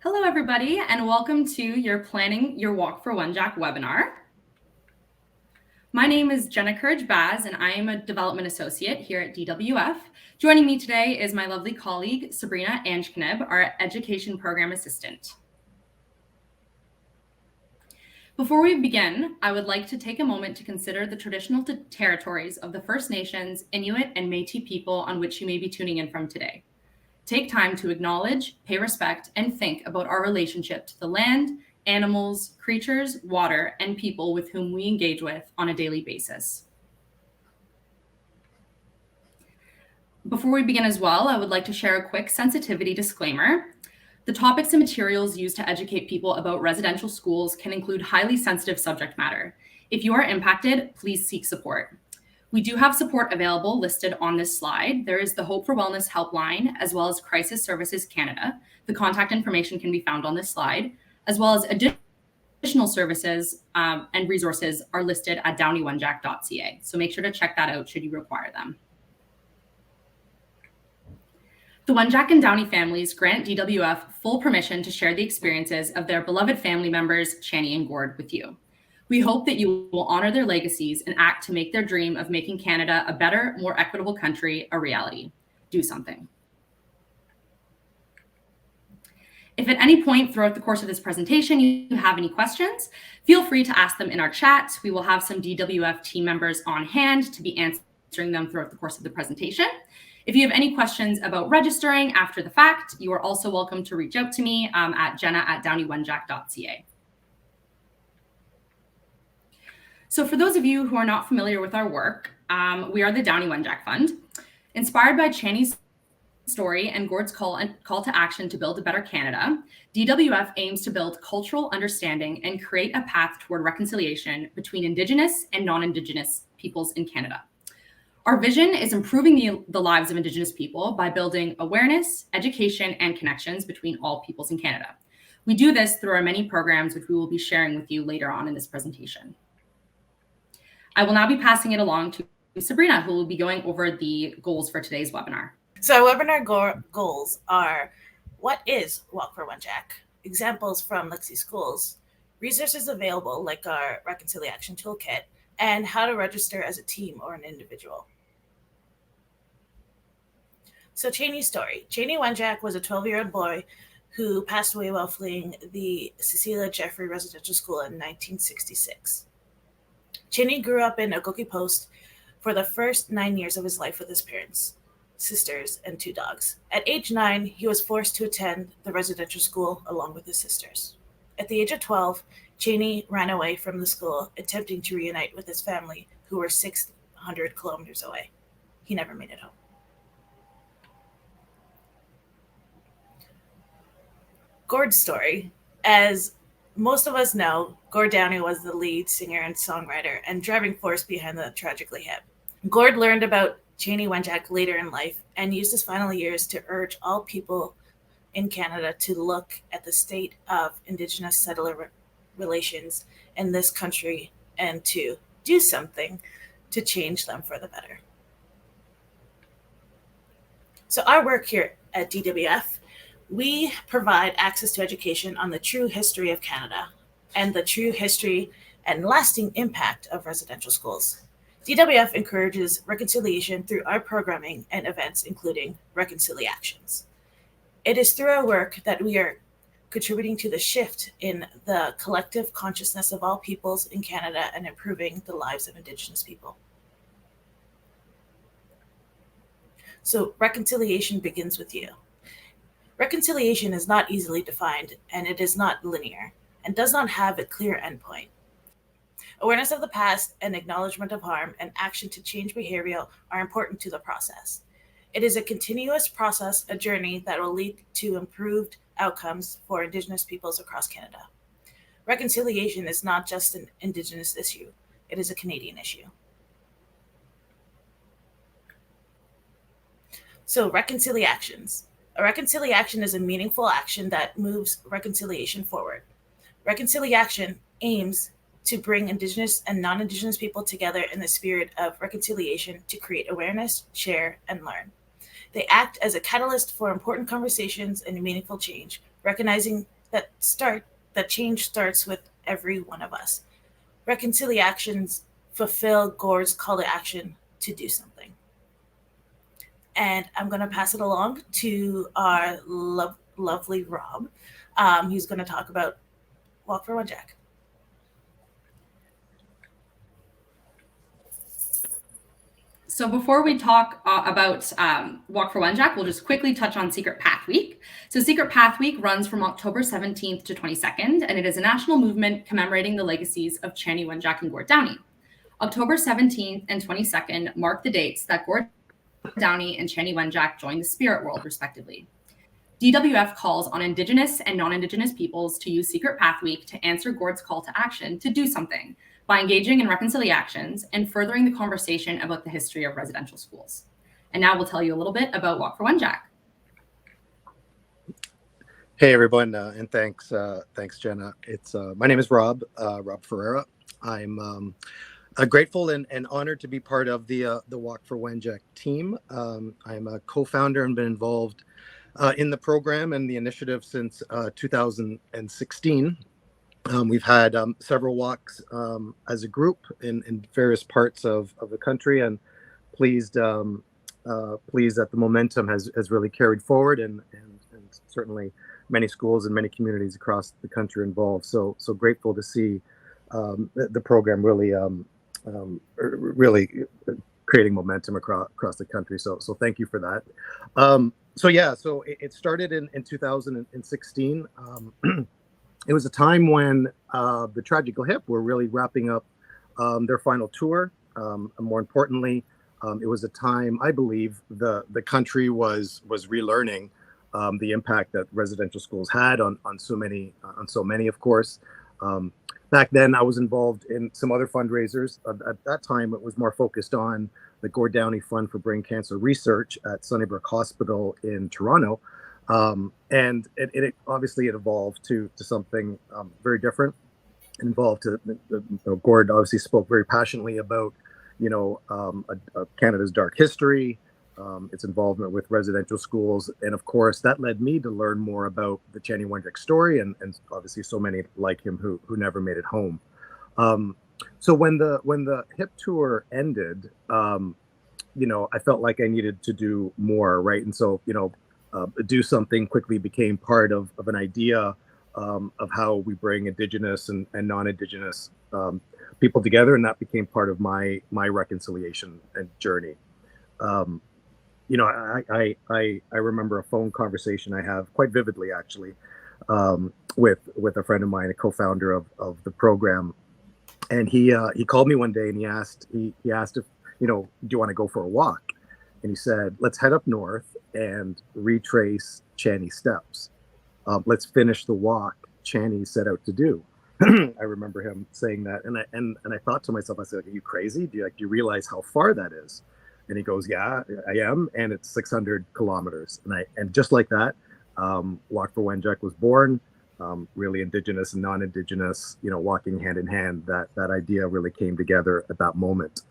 Hello, everybody, and welcome to your Planning Your Walk for Wenjack webinar. My name is Jenna Courage-Baz, and I am a Development Associate here at DWF. Joining me today is my lovely colleague, Sabrina Anjkanib, our Education Program Assistant. Before we begin, I would like to take a moment to consider the traditional territories of the First Nations, Inuit, and Métis people on which you may be tuning in from today. Take time to acknowledge, pay respect, and think about our relationship to the land, animals, creatures, water, and people with whom we engage with on a daily basis. Before we begin as well, I would like to share a quick sensitivity disclaimer. The topics and materials used to educate people about residential schools can include highly sensitive subject matter. If you are impacted, please seek support. We do have support available listed on this slide. There is the Hope for Wellness helpline, as well as Crisis Services Canada. The contact information can be found on this slide, as well as additional services and resources are listed at downeywenjack.ca. So make sure to check that out should you require them. The Wenjack and Downey families grant DWF full permission to share the experiences of their beloved family members, Chanie and Gord, with you. We hope that you will honor their legacies and act to make their dream of making Canada a better, more equitable country a reality. Do something. If at any point throughout the course of this presentation you have any questions, feel free to ask them in our chat. We will have some DWF team members on hand to be answering them throughout the course of the presentation. If you have any questions about registering after the fact, you are also welcome to reach out to me at jenna@downeywenjack.ca. So for those of you who are not familiar with our work, we are the Downey Wenjack Fund. Inspired by Chanie's story and Gord's call to action to build a better Canada, DWF aims to build cultural understanding and create a path toward reconciliation between Indigenous and non-Indigenous peoples in Canada. Our vision is improving the lives of Indigenous people by building awareness, education, and connections between all peoples in Canada. We do this through our many programs, which we will be sharing with you later on in this presentation. I will now be passing it along to Sabrina, who will be going over the goals for today's webinar. So our webinar goals are: what is Walk for Wenjack? Examples from Lexi Schools, resources available like our Reconciliation Toolkit, and how to register as a team or an individual. So Chanie's story. Chanie Wenjack was a 12-year-old boy who passed away while fleeing the Cecilia Jeffrey Residential School in 1966. Chanie grew up in Ogoki Post for the first 9 years of his life with his parents, sisters, and 2 dogs. At age 9, he was forced to attend the residential school along with his sisters. At the age of 12, Chanie ran away from the school, attempting to reunite with his family, who were 600 kilometers away. He never made it home. Gord's story. As most of us know, Gord Downey was the lead singer and songwriter and driving force behind the Tragically Hip. Gord learned about Chanie Wenjack later in life and used his final years to urge all people in Canada to look at the state of Indigenous settler relations in this country and to do something to change them for the better. So our work here at DWF, we provide access to education on the true history of Canada and the true history and lasting impact of residential schools. DWF encourages reconciliation through our programming and events, including Reconciliations. It is through our work that we are contributing to the shift in the collective consciousness of all peoples in Canada and improving the lives of Indigenous people. So reconciliation begins with you. Reconciliation is not easily defined, and it is not linear, and does not have a clear endpoint. Awareness of the past and acknowledgement of harm and action to change behavior are important to the process. It is a continuous process, a journey that will lead to improved outcomes for Indigenous peoples across Canada. Reconciliation is not just an Indigenous issue, it is a Canadian issue. So reconciliations. A reconciliation is a meaningful action that moves reconciliation forward. Reconciliation aims to bring Indigenous and non-Indigenous people together in the spirit of reconciliation to create awareness, share, and learn. They act as a catalyst for important conversations and meaningful change, recognizing that change starts with every one of us. Reconciliations fulfill Gord's call to action to do something. And I'm going to pass it along to our lovely Rob. He's going to talk about Walk for Wenjack. So before we talk about Walk for Wenjack, we'll just quickly touch on Secret Path Week. So Secret Path Week runs from October 17th to 22nd, and it is a national movement commemorating the legacies of Chanie Wenjack and Gord Downie. October 17th and 22nd mark the dates that Gord Downie and Chanie Wenjack joined the spirit world, respectively. DWF calls on Indigenous and non-Indigenous peoples to use Secret Path Week to answer Gord's call to action to do something by engaging in reconciliations and furthering the conversation about the history of residential schools. And now we'll tell you a little bit about Walk for Wenjack. Hey everyone, and thanks Jenna. My name is Rob Ferreira. I'm grateful and honored to be part of the Walk for Wenjack team. I'm a co-founder and been involved in the program and the initiative since 2016. We've had several walks as a group in various parts of the country, and pleased that the momentum has really carried forward, and certainly many schools and many communities across the country involved. So grateful to see the program really creating momentum across the country. So thank you for that. So it started in 2016. It was a time when the Tragical Hip were really wrapping up their final tour. More importantly, it was a time, I believe, the country was relearning the impact that residential schools had on so many, of course. Back then, I was involved in some other fundraisers. At that time, it was more focused on the Gord Downie Fund for Brain Cancer Research at Sunnybrook Hospital in Toronto. And it obviously it evolved to something very different. Gord obviously spoke very passionately about, Canada's dark history, its involvement with residential schools. And of course, that led me to learn more about the Chanie Wenjack story and obviously so many like him who never made it home. So when the HIP tour ended, I felt like I needed to do more, right? And so, do something quickly became part of an idea of how we bring Indigenous and non-Indigenous people together, and that became part of my reconciliation and journey. I remember a phone conversation I have quite vividly, actually, with a friend of mine, a co-founder of the program, and he called me one day and he asked if do you want to go for a walk? And he said, let's head up north and retrace Chanie's steps. Let's finish the walk Chanie set out to do. I remember him saying that, and I thought to myself, I said, are you crazy? Do you realize how far that is? And he goes, yeah, I am, and it's 600 kilometers. And just like that, Walk for Wenjack was born. Really Indigenous and non-Indigenous, walking hand in hand. That idea really came together at that moment.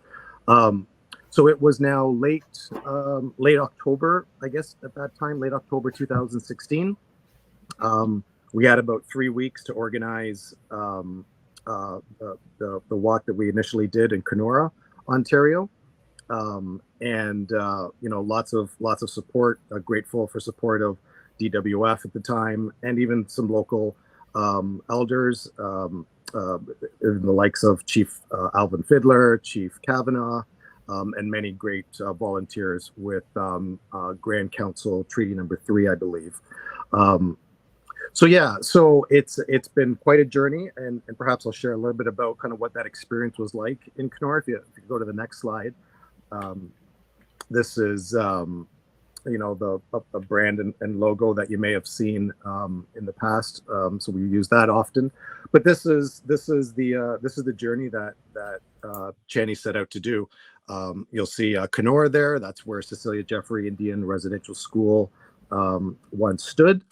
So it was now late October, I guess at that time, late October 2016. We had about 3 weeks to organize the walk that we initially did in Kenora, Ontario. Lots of support, grateful for support of DWF at the time, and even some local elders, the likes of Chief Alvin Fiddler, Chief Kavanaugh, and many great volunteers with Grand Council Treaty Number 3, I believe. So it's been quite a journey, and perhaps I'll share a little bit about kind of what that experience was like in Kenora. If you go to the next slide, this is the brand and logo that you may have seen in the past. So we use that often, but this is the journey that Chanie set out to do. You'll see Kenora there. That's where Cecilia Jeffrey Indian Residential School once stood,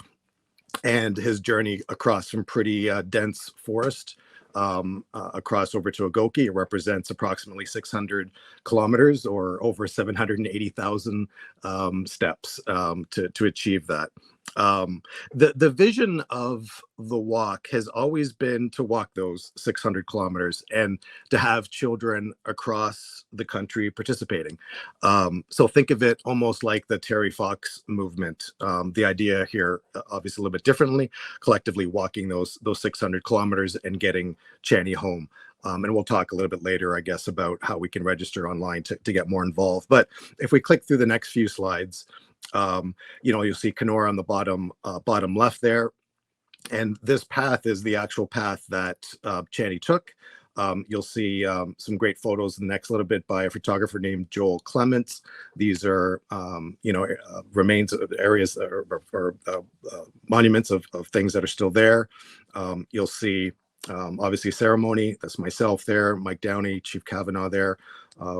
and his journey across some pretty dense forest across over to Agoki. It represents approximately 600 kilometers or over 780,000 steps to achieve that. The vision of the walk has always been to walk those 600 kilometers and to have children across the country participating. So think of it almost like the Terry Fox movement. The idea here, obviously a little bit differently, collectively walking those 600 kilometers and getting Chani home. And we'll talk a little bit later, I guess, about how we can register online to get more involved. But if we click through the next few slides, you'll see Kenora on the bottom left there. And this path is the actual path that Chani took. You'll see some great photos in the next little bit by a photographer named Joel Clements. These are, remains of areas or monuments of things that are still there. You'll see, obviously, ceremony. That's myself there, Mike Downey, Chief Kavanaugh there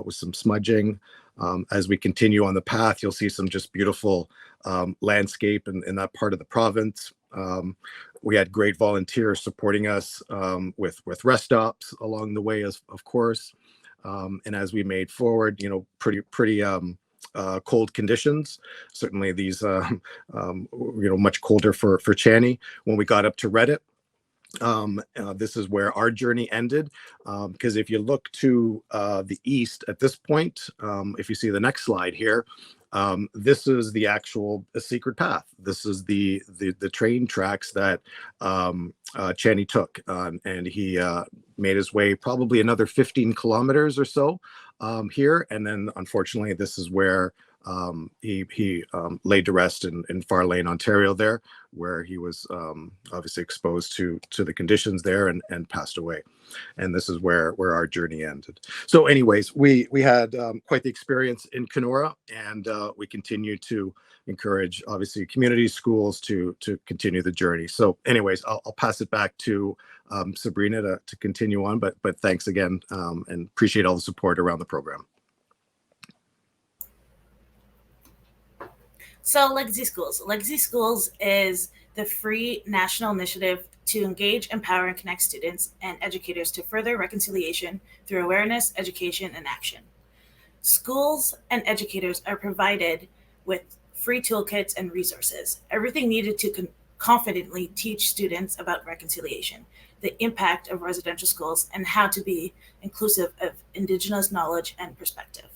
with some smudging. As we continue on the path, you'll see some just beautiful landscape in that part of the province. We had great volunteers supporting us with rest stops along the way, of course. And as we made forward, pretty cold conditions. Certainly these, much colder for Chani. When we got up to Reddit, this is where our journey ended, because if you look to the east at this point, if you see the next slide here, this is the actual secret path. This is the train tracks that Chani took, and he made his way probably another 15 kilometers or so here, and then unfortunately this is where he laid to rest in Farlane, Ontario there, where he was obviously exposed to the conditions there and passed away. And this is where our journey ended. So anyways, we had quite the experience in Kenora, and we continue to encourage, obviously, communities, schools to continue the journey. So anyways, I'll pass it back to Sabrina to continue on, but thanks again, and appreciate all the support around the program. So Legacy Schools. Legacy Schools is the free national initiative to engage, empower, and connect students and educators to further reconciliation through awareness, education, and action. Schools and educators are provided with free toolkits and resources, everything needed to confidently teach students about reconciliation, the impact of residential schools, and how to be inclusive of Indigenous knowledge and perspective.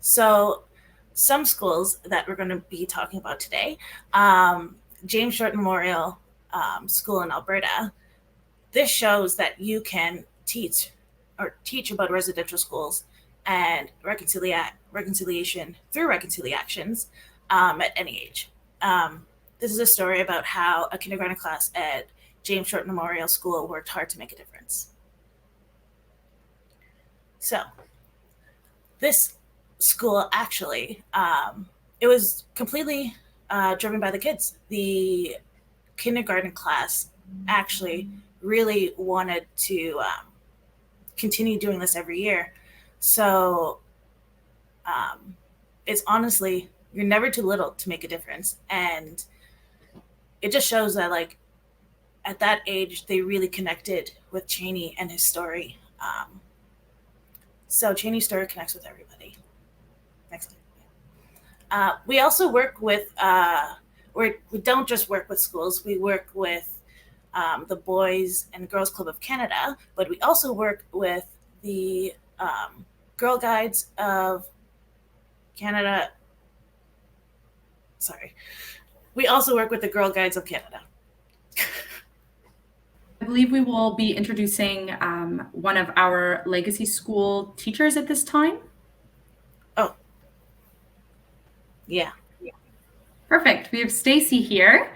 So some schools that we're going to be talking about today, James Short Memorial School in Alberta, this shows that you can teach about residential schools and reconciliation through reconciliations at any age. This is a story about how a kindergarten class at James Short Memorial School worked hard to make a difference. So this school actually, it was completely driven by the kids. The kindergarten class actually really wanted to continue doing this every year. So it's honestly, you're never too little to make a difference. And it just shows that, like, at that age, they really connected with Chani and his story. So Chani's story connects with everybody. Next. We also work with, we don't just work with schools, we work with the Boys and Girls Club of Canada, but we also work with the Girl Guides of Canada. Sorry. We also work with the Girl Guides of Canada. I believe we will be introducing one of our Legacy School teachers at this time. Oh. Yeah. Perfect. We have Stacy here.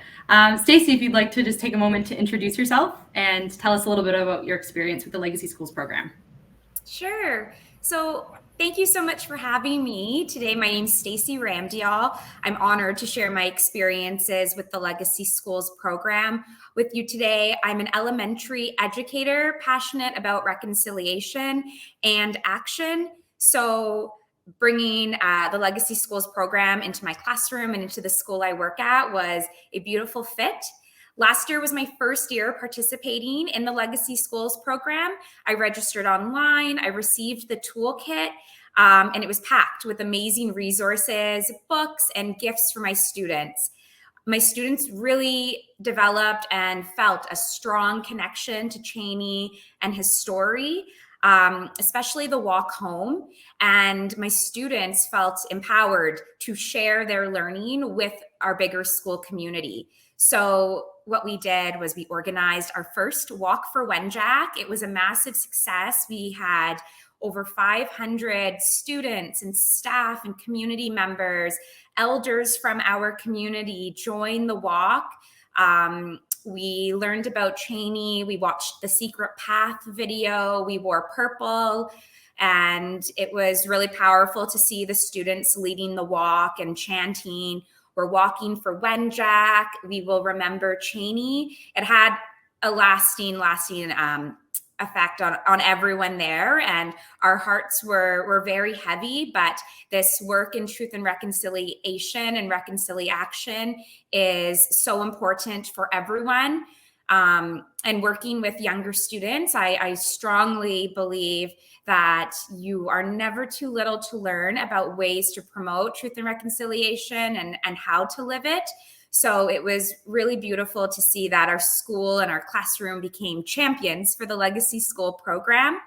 Stacy, if you'd like to just take a moment to introduce yourself and tell us a little bit about your experience with the Legacy Schools program. Sure. So thank you so much for having me today. My name's Stacy Ramdial. I'm honored to share my experiences with the Legacy Schools program with you today. I'm an elementary educator passionate about reconciliation and action. So bringing the Legacy Schools program into my classroom and into the school I work at was a beautiful fit. Last year was my first year participating in the Legacy Schools program. I registered online. I received the toolkit. And it was packed with amazing resources, books, and gifts for my students. My students really developed and felt a strong connection to Cheney and his story, especially the walk home. And my students felt empowered to share their learning with our bigger school community. So what we did was we organized our first Walk for Wenjack. It was a massive success. We had over 500 students and staff and community members, elders from our community join the walk. We learned about Cheney. We watched the Secret Path video. We wore purple. And it was really powerful to see the students leading the walk and chanting, "We're walking for Wenjack. We will remember Cheney." It had a lasting effect on everyone there, and our hearts were very heavy. But this work in truth and reconciliation and reconciliation is so important for everyone. And working with younger students, I strongly believe that you are never too little to learn about ways to promote truth and reconciliation and how to live it. So it was really beautiful to see that our school and our classroom became champions for the Legacy School program.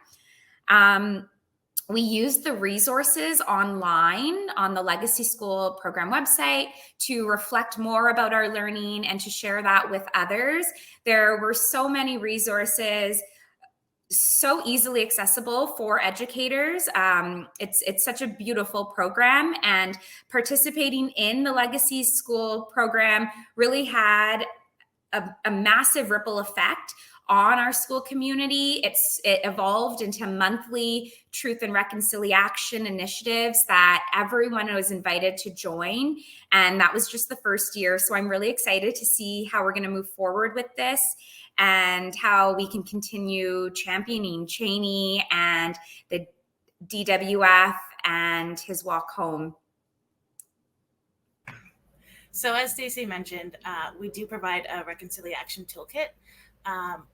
We used the resources online on the Legacy School program website to reflect more about our learning and to share that with others. There were so many resources, so easily accessible for educators. It's such a beautiful program, and participating in the Legacy School program really had a massive ripple effect on our school community. It evolved into monthly truth and reconciliation initiatives that everyone was invited to join. And that was just the first year. So I'm really excited to see how we're going to move forward with this and how we can continue championing Cheney and the DWF and his walk home. So as Stacey mentioned, we do provide a reconciliation toolkit,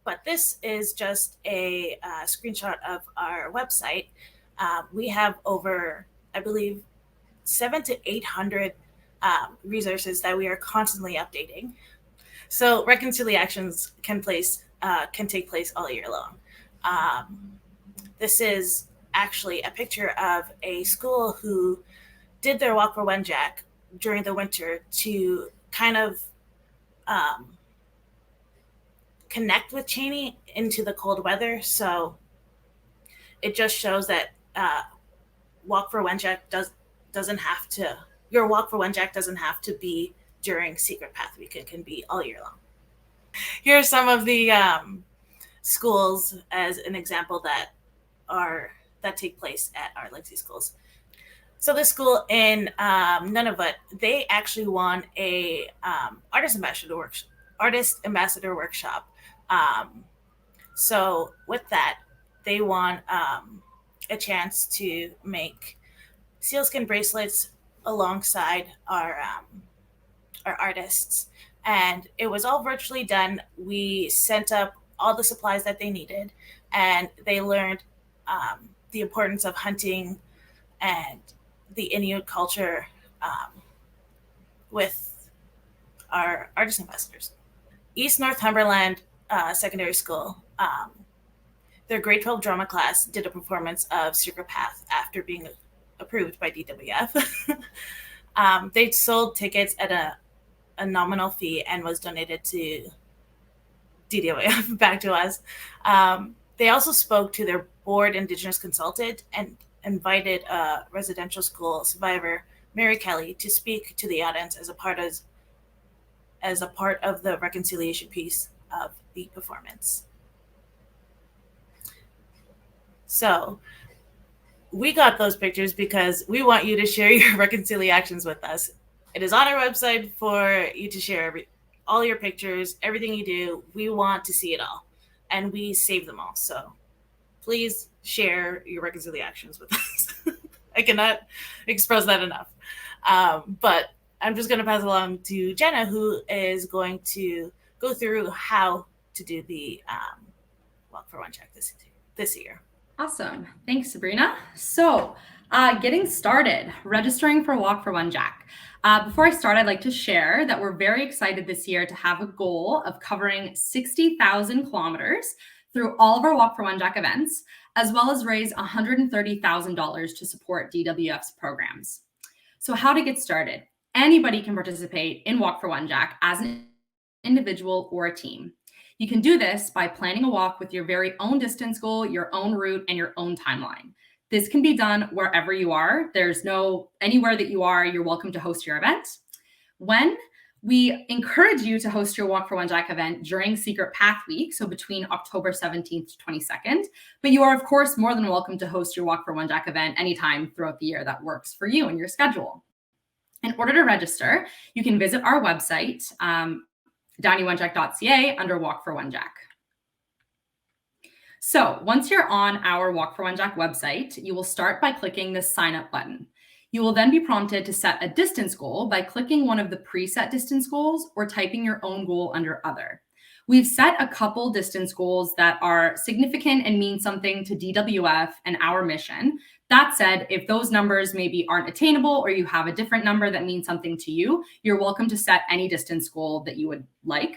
but this is just a screenshot of our website. We have over, I believe, 700 to 800 resources that we are constantly updating. So reconciliations can take place all year long. This is actually a picture of a school who did their Walk for Wenjack during the winter to kind of connect with Cheney into the cold weather. So it just shows that Walk for Wenjack doesn't have to be during Secret Path Week. It can be all year long. Here are some of the schools as an example that take place at our Legacy schools. So this school in Nunavut, they actually won a artist ambassador workshop. So with that, they won a chance to make sealskin bracelets alongside our artists, and it was all virtually done. We sent up all the supplies that they needed, and they learned the importance of hunting and the Inuit culture with our artist ambassadors. East Northumberland Secondary School, their grade 12 drama class did a performance of Secret Path after being approved by DWF. They sold tickets at a nominal fee and was donated to DWF back to us. They also spoke to their board Indigenous consultant and invited a residential school survivor, Mary Kelly, to speak to the audience as a part of the reconciliation piece of the performance. So we got those pictures because we want you to share your reconciliations with us. It is on our website for you to share all your pictures, everything you do. We want to see it all, and we save them all. So please share your reconciliations with us. I cannot express that enough. But I'm just going to pass it along to Jenna, who is going to go through how to do the Walk for Wenjack this year. Awesome. Thanks, Sabrina. So Getting started, registering for Walk for Wenjack. Before I start, I'd like to share that we're very excited this year to have a goal of covering 60,000 kilometers through all of our Walk for Wenjack events, as well as raise $130,000 to support DWF's programs. So how to get started? Anybody can participate in Walk for Wenjack as an individual or a team. You can do this by planning a walk with your very own distance goal, your own route, and your own timeline. This can be done wherever you are. Anywhere that you are, you're welcome to host your event. We encourage you to host your Walk for Wenjack event during Secret Path Week, so between October 17th to 22nd. But you are, of course, more than welcome to host your Walk for Wenjack event anytime throughout the year that works for you and your schedule. In order to register, you can visit our website, downeywenjack.ca, under Walk for Wenjack. So once you're on our Walk for Wenjack website, you will start by clicking the sign up button. You will then be prompted to set a distance goal by clicking one of the preset distance goals or typing your own goal under other. We've set a couple distance goals that are significant and mean something to DWF and our mission. That said, if those numbers maybe aren't attainable or you have a different number that means something to you, you're welcome to set any distance goal that you would like.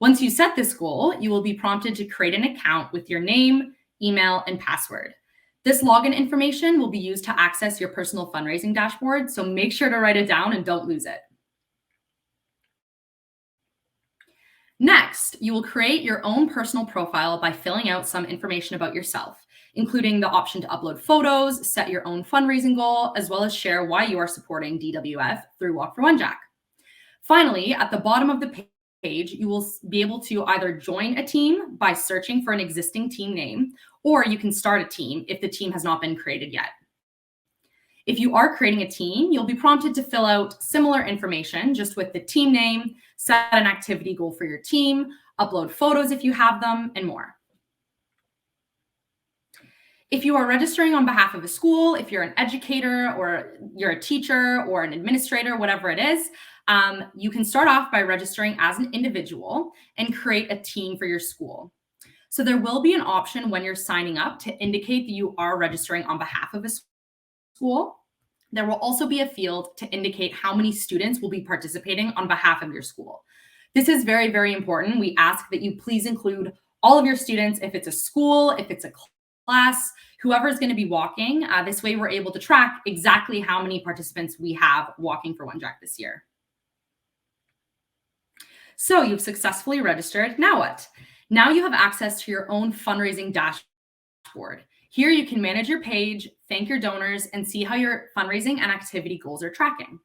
Once you set this goal, you will be prompted to create an account with your name, email, and password. This login information will be used to access your personal fundraising dashboard, so make sure to write it down and don't lose it. Next, you will create your own personal profile by filling out some information about yourself, including the option to upload photos, set your own fundraising goal, as well as share why you are supporting DWF through Walk for Wenjack. Finally, at the bottom of the page, you will be able to either join a team by searching for an existing team name, or you can start a team if the team has not been created yet. If you are creating a team, you'll be prompted to fill out similar information just with the team name, set an activity goal for your team, upload photos if you have them, and more. If you are registering on behalf of a school, if you're an educator or you're a teacher or an administrator, whatever it is, you can start off by registering as an individual and create a team for your school. So there will be an option when you're signing up to indicate that you are registering on behalf of a school. There will also be a field to indicate how many students will be participating on behalf of your school. This is very, very important. We ask that you please include all of your students, if it's a school, if it's a class, whoever is going to be walking. This way we're able to track exactly how many participants we have walking for Wenjack this year. So you've successfully registered. Now what? Now you have access to your own fundraising dashboard. Here you can manage your page, thank your donors, and see how your fundraising and activity goals are tracking.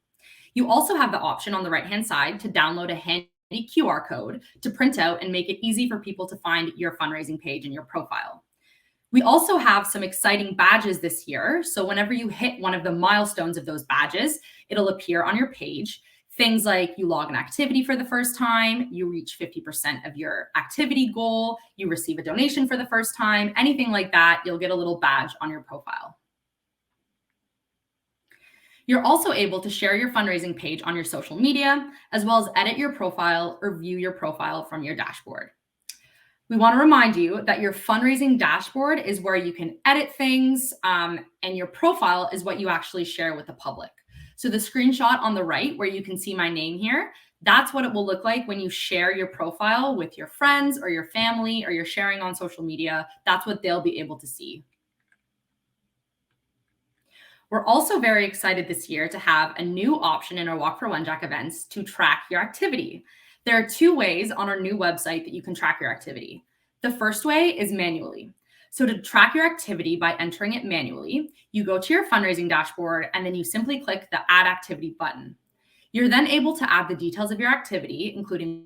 You also have the option on the right-hand side to download a handy QR code to print out and make it easy for people to find your fundraising page and your profile. We also have some exciting badges this year. So whenever you hit one of the milestones of those badges, it'll appear on your page. Things like you log an activity for the first time, you reach 50% of your activity goal, you receive a donation for the first time, anything like that, you'll get a little badge on your profile. You're also able to share your fundraising page on your social media, as well as edit your profile or view your profile from your dashboard. We want to remind you that your fundraising dashboard is where you can edit things, and your profile is what you actually share with the public. So the screenshot on the right where you can see my name here, that's what it will look like when you share your profile with your friends or your family or you're sharing on social media. That's what they'll be able to see. We're also very excited this year to have a new option in our Walk for Wenjack events to track your activity. There are two ways on our new website that you can track your activity. The first way is manually. So to track your activity by entering it manually, you go to your fundraising dashboard and then you simply click the Add Activity button. You're then able to add the details of your activity, including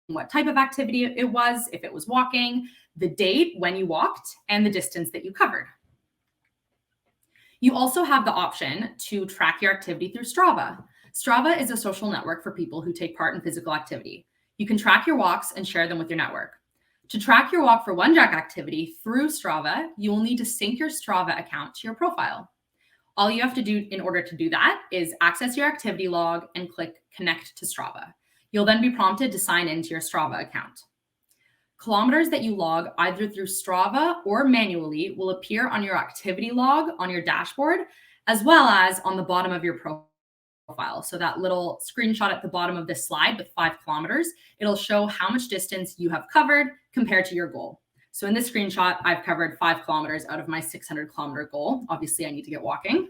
what type of activity it was, if it was walking, the date when you walked, and the distance that you covered. You also have the option to track your activity through Strava. Strava is a social network for people who take part in physical activity. You can track your walks and share them with your network. To track your Walk for Wenjack activity through Strava, you will need to sync your Strava account to your profile. All you have to do in order to do that is access your activity log and click Connect to Strava. You'll then be prompted to sign into your Strava account. Kilometers that you log either through Strava or manually will appear on your activity log on your dashboard, as well as on the bottom of your profile. So that little screenshot at the bottom of this slide with 5 kilometers, it'll show how much distance you have covered compared to your goal. So in this screenshot, I've covered 5 kilometers out of my 600 kilometer goal. Obviously, I need to get walking.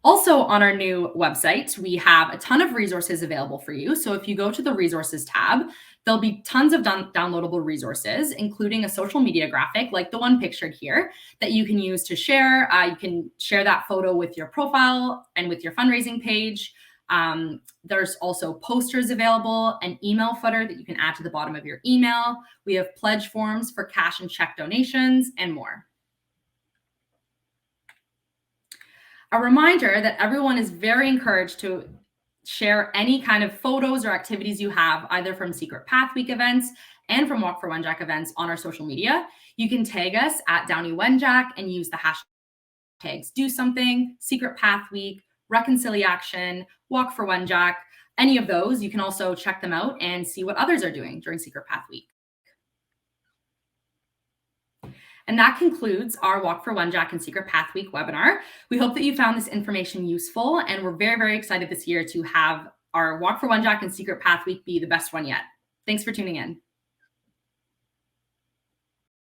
Also on our new website, we have a ton of resources available for you. So if you go to the resources tab, there'll be tons of downloadable resources, including a social media graphic like the one pictured here that you can use to share. You can share that photo with your profile and with your fundraising page. There's also posters available, an email footer that you can add to the bottom of your email. We have pledge forms for cash and check donations and more. A reminder that everyone is very encouraged to share any kind of photos or activities you have, either from Secret Path Week events and from Walk for Wenjack events on our social media. You can tag us at Downey Wenjack and use the hashtags Do Something, Secret Path Week, Reconciliation, Walk for Wenjack, any of those. You can also check them out and see what others are doing during Secret Path Week. And that concludes our Walk for Wenjack and Secret Path Week webinar. We hope that you found this information useful, and we're very, very excited this year to have our Walk for Wenjack and Secret Path Week be the best one yet. Thanks for tuning in.